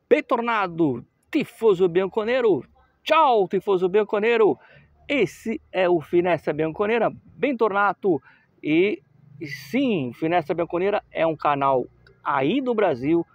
Bentornado, tifoso bianconero. Tchau, tifoso bianconero. Esse é o Finestra Bianconera Bentornato. E sim, Finestra Bianconera é um canal aí do Brasil,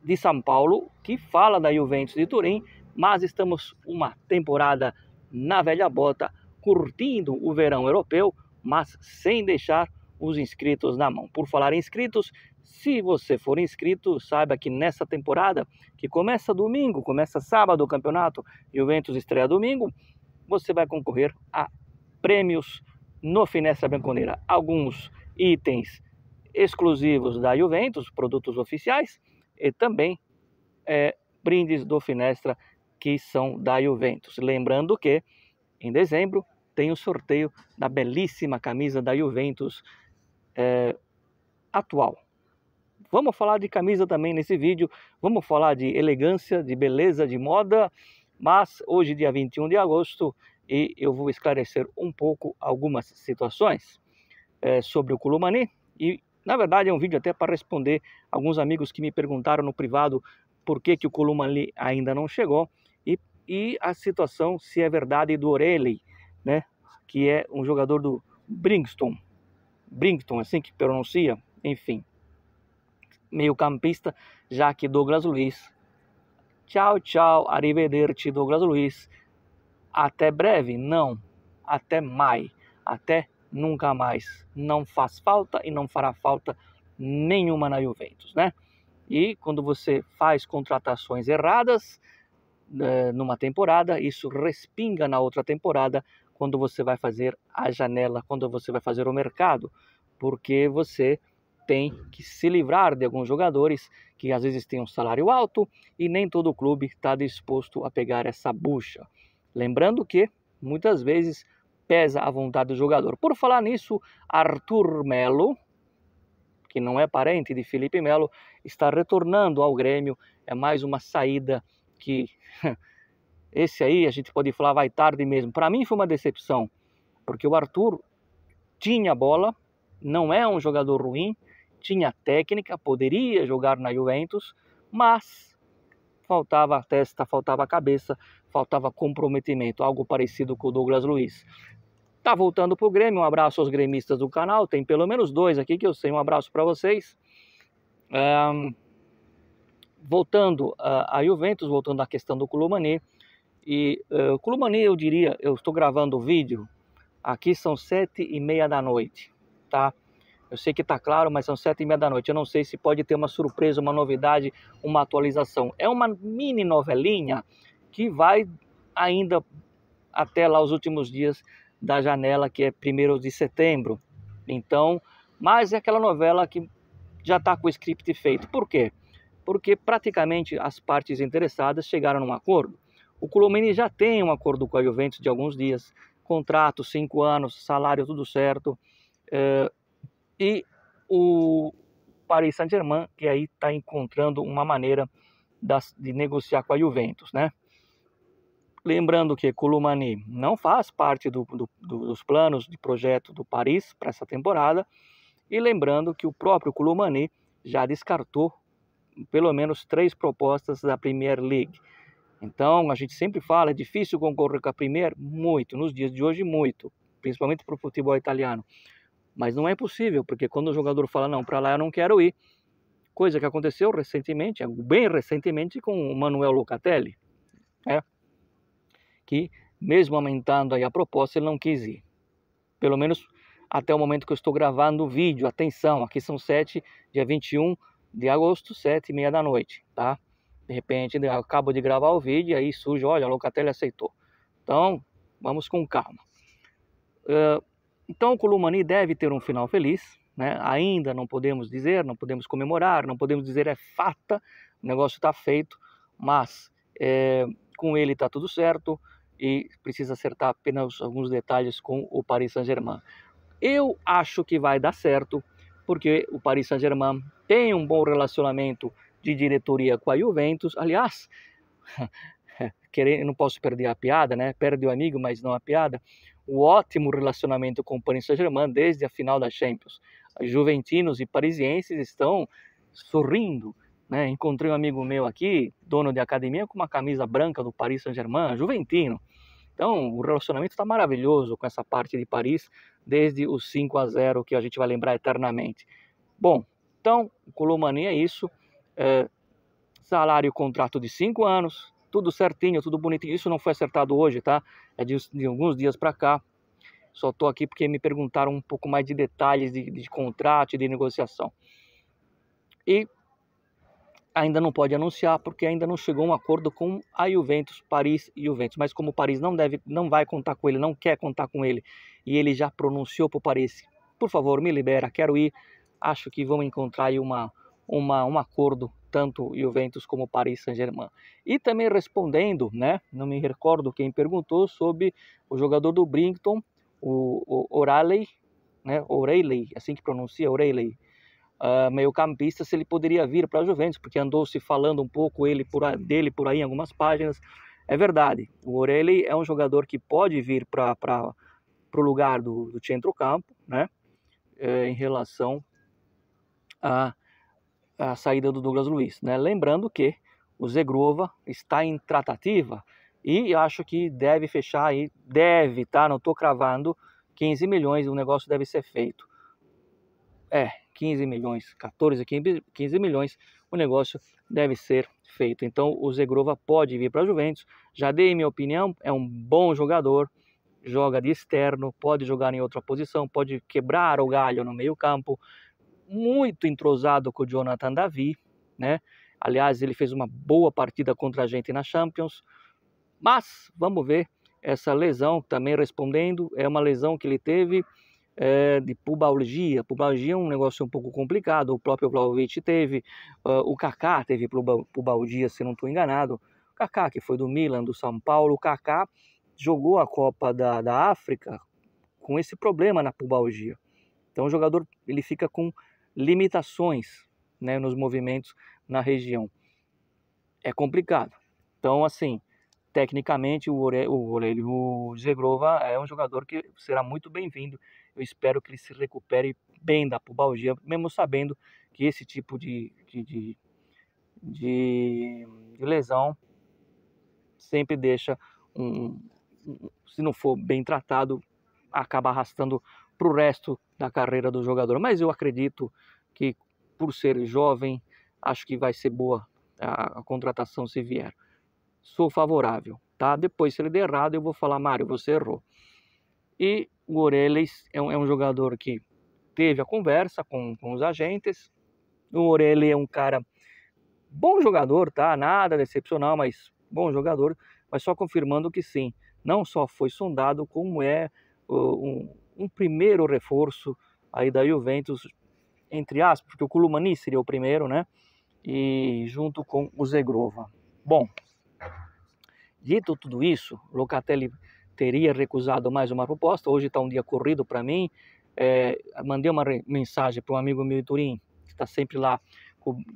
de São Paulo, que fala da Juventus de Turim, mas estamos uma temporada na velha bota, curtindo o verão europeu, mas sem deixar os inscritos na mão. Por falar em inscritos, se você for inscrito, saiba que nessa temporada, que começa domingo, começa sábado o campeonato, Juventus estreia domingo, você vai concorrer a prêmios no Finestra Bianconera. Alguns itens exclusivos da Juventus, produtos oficiais, e também brindes do Finestra que são da Juventus. Lembrando que em dezembro tem o sorteio da belíssima camisa da Juventus atual. Vamos falar de camisa também nesse vídeo, vamos falar de elegância, de beleza, de moda, mas hoje dia 21 de agosto e eu vou esclarecer um pouco algumas situações sobre o Kolo Muani. E na verdade é um vídeo até para responder alguns amigos que me perguntaram no privado por que o Kolo Muani ainda não chegou e a situação se é verdade do Orelli, né, que é um jogador do Brighton, assim que pronuncia, enfim, meio campista, já que Douglas Luiz, tchau, arrivederci Douglas Luiz, até breve, não, até mai, até nunca mais, não faz falta e não fará falta nenhuma na Juventus, né? E quando você faz contratações erradas numa temporada, isso respinga na outra temporada, quando você vai fazer a janela, quando você vai fazer o mercado, porque você tem que se livrar de alguns jogadores que às vezes têm um salário alto e nem todo clube está disposto a pegar essa bucha. Lembrando que muitas vezes pesa a vontade do jogador. Por falar nisso, Arthur Melo, que não é parente de Felipe Melo, está retornando ao Grêmio. É mais uma saída que esse aí a gente pode falar vai tarde mesmo. Para mim foi uma decepção, porque o Arthur tinha bola, não é um jogador ruim, tinha técnica, poderia jogar na Juventus, mas faltava testa, faltava cabeça, faltava comprometimento, algo parecido com o Douglas Luiz. Tá voltando pro Grêmio, um abraço aos gremistas do canal, tem pelo menos dois aqui que eu sei, um abraço para vocês. Voltando a Juventus, voltando à questão do Kolo Muani, e o Kolo Muani, eu diria, eu estou gravando o vídeo, aqui são 7h30 da noite, tá? Eu sei que tá claro, mas são 7h30 da noite. Eu não sei se pode ter uma surpresa, uma novidade, uma atualização. É uma mini novelinha que vai ainda até lá os últimos dias da janela, que é 1º de setembro. Então, mas é aquela novela que já está com o script feito. Por quê? Porque praticamente as partes interessadas chegaram num acordo. O Kolo Muani já tem um acordo com a Juventus de alguns dias, contrato 5 anos, salário tudo certo, e o Paris Saint-Germain, que aí está encontrando uma maneira de negociar com a Juventus, né? Lembrando que Kolo Muani não faz parte dos planos de projeto do Paris para essa temporada, e lembrando que o próprio Kolo Muani já descartou pelo menos 3 propostas da Premier League. Então, a gente sempre fala, é difícil concorrer com a Premier? Muito, nos dias de hoje muito, principalmente para o futebol italiano. Mas não é possível, porque quando o jogador fala, não, para lá eu não quero ir, coisa que aconteceu recentemente, bem recentemente, com o Manuel Locatelli, que mesmo aumentando aí a proposta, ele não quis ir. Pelo menos até o momento que eu estou gravando o vídeo. Atenção, aqui são dia 21 de agosto, 7h30 da noite, tá? De repente, eu acabo de gravar o vídeo e aí surge, olha, o Locatelli aceitou. Então, vamos com calma. Então, o Kolo Muani deve ter um final feliz, né? Ainda não podemos dizer, não podemos comemorar, não podemos dizer é fata, o negócio está feito, mas com ele está tudo certo e precisa acertar apenas alguns detalhes com o Paris Saint-Germain. Eu acho que vai dar certo, porque o Paris Saint-Germain tem um bom relacionamento de diretoria com a Juventus. Aliás, eu não posso perder a piada, né? Perde o amigo, mas não a piada. O ótimo relacionamento com o Paris Saint-Germain desde a final da Champions. Juventinos e parisienses estão sorrindo né? Encontrei um amigo meu aqui, dono de academia, com uma camisa branca do Paris Saint-Germain, juventino. Então, o relacionamento está maravilhoso com essa parte de Paris, desde os 5-0, que a gente vai lembrar eternamente. Bom, então, o Colomani é isso. Salário, contrato de 5 anos, tudo certinho, tudo bonitinho. Isso não foi acertado hoje, tá? É de alguns dias para cá. Só estou aqui porque me perguntaram um pouco mais de detalhes de contrato e de negociação. E ainda não pode anunciar porque ainda não chegou um acordo com a Juventus, Paris e Juventus. Mas como o Paris não vai contar com ele, não quer contar com ele, e ele já pronunciou para o Paris, por favor, me libera, quero ir. Acho que vão encontrar aí um acordo, tanto Juventus como Paris Saint-Germain. E também respondendo, né, não me recordo quem perguntou sobre o jogador do Brighton, o O'Reilly, né, O'Reilly, assim que pronuncia, O'Reilly, meio campista, se ele poderia vir para a Juventus, porque andou se falando um pouco dele por aí em algumas páginas. É verdade, o O'Reilly é um jogador que pode vir para o lugar do centrocampo, né, em relação à saída do Douglas Luiz, né? Lembrando que o Zegrova está em tratativa e acho que deve fechar aí, deve, tá? Não estou cravando, 15 milhões, o negócio deve ser feito. 15 milhões, 14, 15 milhões, o negócio deve ser feito. Então o Zegrova pode vir para a Juventus, já dei minha opinião, é um bom jogador, joga de externo, pode jogar em outra posição, pode quebrar o galho no meio campo, muito entrosado com o Jonathan David, né? Aliás, ele fez uma boa partida contra a gente na Champions, mas vamos ver essa lesão, também respondendo, é uma lesão que ele teve de pubalgia. Pubalgia é um negócio um pouco complicado, o próprio Vlahovic teve, o Kaká teve pubalgia, se não estou enganado. O Kaká, que foi do Milan, do São Paulo, o Kaká jogou a Copa da África com esse problema na pubalgia. Então o jogador ele fica com limitações, né, nos movimentos na região. É complicado. Então, assim, tecnicamente o Zegrova é um jogador que será muito bem-vindo. Eu espero que ele se recupere bem da pubalgia, mesmo sabendo que esse tipo de lesão sempre deixa se não for bem tratado, acaba arrastando para o resto da carreira do jogador. Mas eu acredito que, por ser jovem, acho que vai ser boa a contratação se vier. Sou favorável, tá? Depois, se ele der errado, eu vou falar, Mário, você errou. E o Orelhas é um jogador que teve a conversa com os agentes. O O'Reilly é um cara, bom jogador, tá? Nada excepcional, mas bom jogador. Mas só confirmando que sim, não só foi sondado, como é um primeiro reforço aí da Juventus, entre aspas, porque o Colomani seria o primeiro, né? E junto com o Zegrova. Bom, dito tudo isso, Locatelli teria recusado mais uma proposta. Hoje está um dia corrido para mim. Mandei uma mensagem para um amigo meu em Turim, que está sempre lá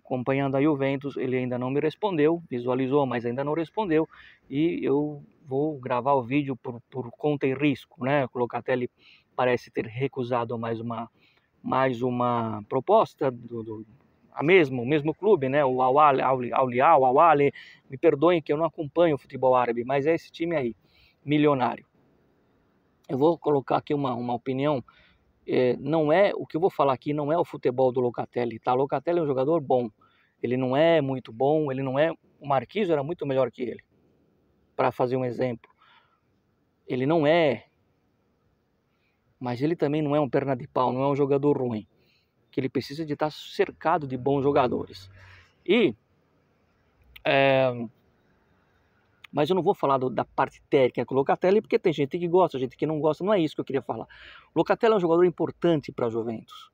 acompanhando a Juventus. Ele ainda não me respondeu, visualizou, mas ainda não respondeu. E eu vou gravar o vídeo por conta e risco, né? O Locatelli parece ter recusado mais uma proposta o mesmo clube, né? O Al-Ahly. Me perdoem que eu não acompanho o futebol árabe, mas é esse time aí, milionário. Eu vou colocar aqui uma opinião. Não é o que eu vou falar aqui, não é o futebol do Locatelli, tá? O Locatelli é um jogador bom, ele não é muito bom, ele não é. O Marquinhos era muito melhor que ele, para fazer um exemplo. Ele não é, mas ele também não é um perna de pau, não é um jogador ruim, que ele precisa de estar cercado de bons jogadores. Mas eu não vou falar da parte técnica do Locatelli, porque tem gente que gosta, gente que não gosta, não é isso que eu queria falar. O Locatelli é um jogador importante para a Juventus,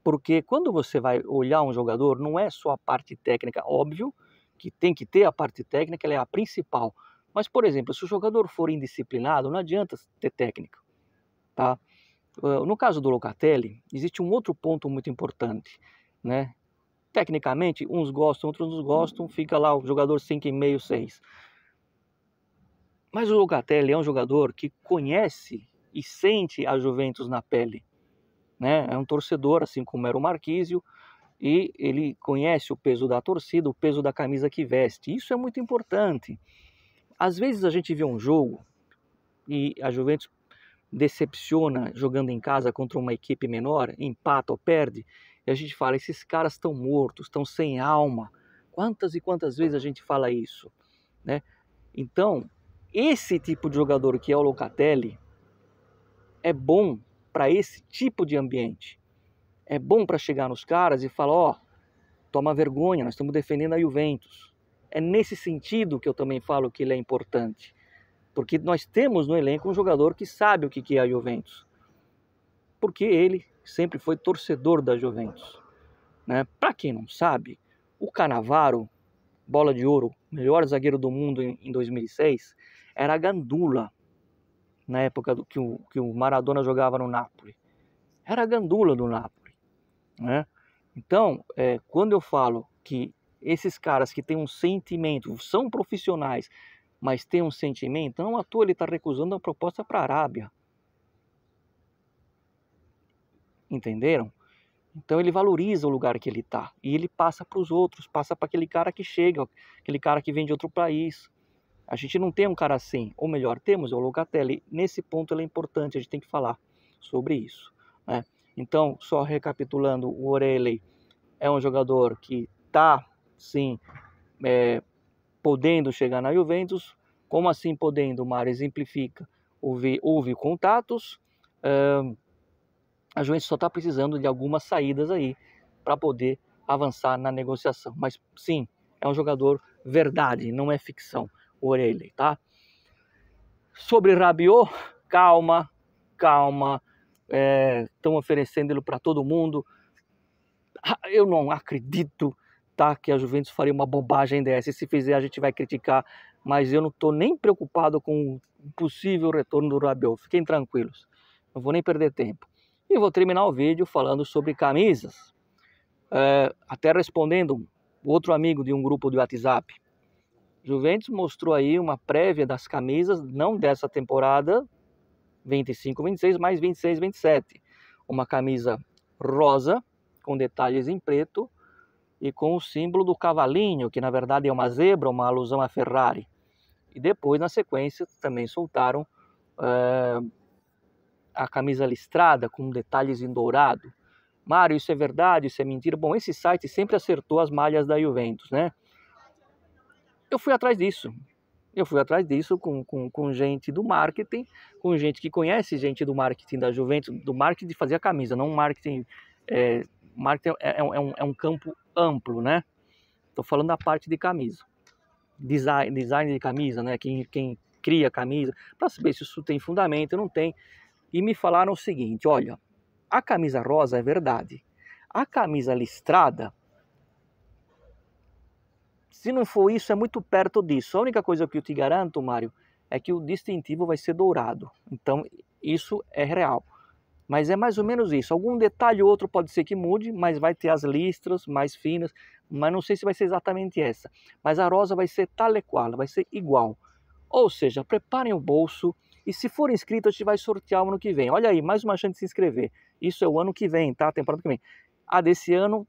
porque quando você vai olhar um jogador, não é só a parte técnica, óbvio que tem que ter a parte técnica, ela é a principal. Mas, por exemplo, se o jogador for indisciplinado, não adianta ter técnica, tá? No caso do Locatelli, existe um outro ponto muito importante, né? Tecnicamente, uns gostam, outros não gostam, fica lá o jogador 5,5, 6. Mas o Locatelli é um jogador que conhece e sente a Juventus na pele, né? É um torcedor, assim como era o Marquísio, e ele conhece o peso da torcida, o peso da camisa que veste. Isso é muito importante. Às vezes a gente vê um jogo e a Juventus decepciona jogando em casa contra uma equipe menor, empata ou perde, e a gente fala, esses caras estão mortos, estão sem alma. Quantas e quantas vezes a gente fala isso, né? Então, esse tipo de jogador que é o Locatelli é bom para esse tipo de ambiente. É bom para chegar nos caras e falar, ó, toma vergonha, nós estamos defendendo a Juventus. É nesse sentido que eu também falo que ele é importante. Porque nós temos no elenco um jogador que sabe o que é a Juventus. Porque ele sempre foi torcedor da Juventus, né? Para quem não sabe, o Cannavaro, bola de ouro, melhor zagueiro do mundo em 2006, era Gandula, na época que o Maradona jogava no Napoli. Era Gandula do Napoli, né? Então, quando eu falo que esses caras que têm um sentimento, são profissionais, mas têm um sentimento, não à toa ele está recusando a proposta para a Arábia. Entenderam? Então ele valoriza o lugar que ele está e ele passa para os outros, passa para aquele cara que chega, aquele cara que vem de outro país. A gente não tem um cara assim, ou melhor, temos o Locatelli. Nesse ponto ele é importante, a gente tem que falar sobre isso, né? Então, só recapitulando, o O'Reilly é um jogador que está, sim, podendo chegar na Juventus. Como assim podendo? O Mário exemplifica. Houve contatos, a Juventus só está precisando de algumas saídas aí para poder avançar na negociação. Mas sim, é um jogador verdade, não é ficção, o O'Reilly, tá? Sobre Rabiot, calma, calma. Estão oferecendo ele para todo mundo. Eu não acredito, tá, que a Juventus faria uma bobagem dessa. E se fizer, a gente vai criticar. Mas eu não estou nem preocupado com o possível retorno do Rabiot. Fiquem tranquilos. Não vou nem perder tempo. E vou terminar o vídeo falando sobre camisas. Até respondendo outro amigo de um grupo de WhatsApp. Juventus mostrou aí uma prévia das camisas, não dessa temporada 25-26, mas 26-27. Uma camisa rosa, com detalhes em preto, e com o símbolo do cavalinho, que na verdade é uma zebra, uma alusão à Ferrari. E depois, na sequência, também soltaram a camisa listrada, com detalhes em dourado. Mário, isso é verdade, isso é mentira? Bom, esse site sempre acertou as malhas da Juventus, né? Eu fui atrás disso. Eu fui atrás disso com gente do marketing, com gente que conhece gente do marketing da Juventus, do marketing de fazer a camisa, não marketing. Marketing é um campo amplo, né? Estou falando da parte de camisa. Design de camisa, né? Quem cria a camisa, para saber se isso tem fundamento, não tem. E me falaram o seguinte, olha, a camisa rosa é verdade. A camisa listrada, se não for isso, é muito perto disso. A única coisa que eu te garanto, Mário, é que o distintivo vai ser dourado. Então, isso é real. Mas é mais ou menos isso. Algum detalhe ou outro pode ser que mude, mas vai ter as listras mais finas. Mas não sei se vai ser exatamente essa. Mas a rosa vai ser tal e qual, vai ser igual. Ou seja, preparem o bolso. E se for inscrito, a gente vai sortear o ano que vem. Olha aí, mais uma chance de se inscrever. Isso é o ano que vem, tá? A temporada que vem. A desse ano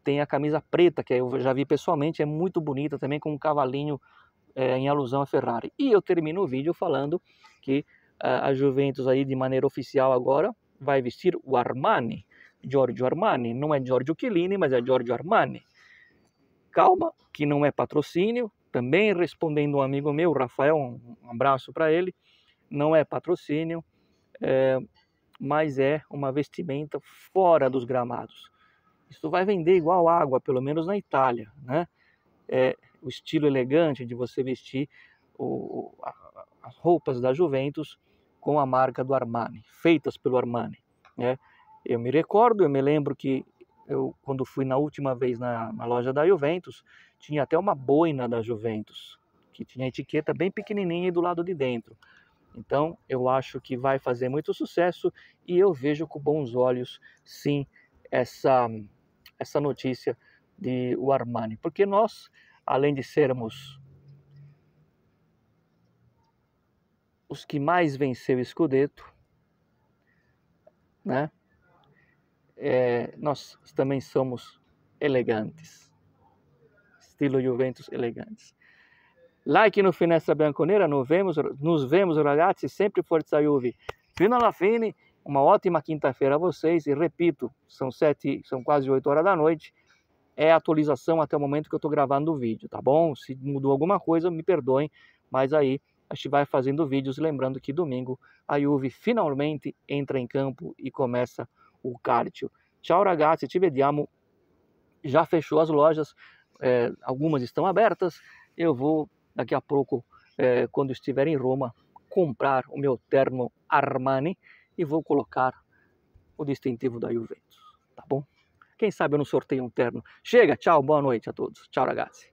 tem a camisa preta, que eu já vi pessoalmente, é muito bonita também, com um cavalinho em alusão à Ferrari. E eu termino o vídeo falando que a Juventus aí de maneira oficial agora vai vestir o Armani, Giorgio Armani. Não é Giorgio Chiellini, mas é Giorgio Armani. Calma, que não é patrocínio. Também respondendo um amigo meu, Rafael, um abraço para ele. Não é patrocínio, mas é uma vestimenta fora dos gramados. Isso vai vender igual água, pelo menos na Itália, né? O estilo elegante de você vestir as roupas da Juventus com a marca do Armani, feitas pelo Armani, né? Eu me lembro que quando fui na última vez na loja da Juventus, tinha até uma boina da Juventus, que tinha a etiqueta bem pequenininha do lado de dentro. Então, eu acho que vai fazer muito sucesso e eu vejo com bons olhos, sim, essa notícia de o Armani, porque nós, além de sermos os que mais venceu o Scudetto, né? nós também somos elegantes, estilo Juventus elegantes. Like no Finestra Bianconera, nos vemos ragazzi, sempre Forza Juve. Fino alla fine, uma ótima quinta-feira a vocês, e repito, são quase 8 horas da noite, é a atualização até o momento que eu estou gravando o vídeo, tá bom? Se mudou alguma coisa, me perdoem, mas aí a gente vai fazendo vídeos, lembrando que domingo a Juve finalmente entra em campo e começa o Calcio. Ciao ragazzi, ci vediamo. Já fechou as lojas, algumas estão abertas, eu vou daqui a pouco, quando estiver em Roma, comprar o meu terno Armani e vou colocar o distintivo da Juventus, tá bom? Quem sabe eu não sorteio um terno. Chega, tchau, boa noite a todos. Tchau, ragazzi.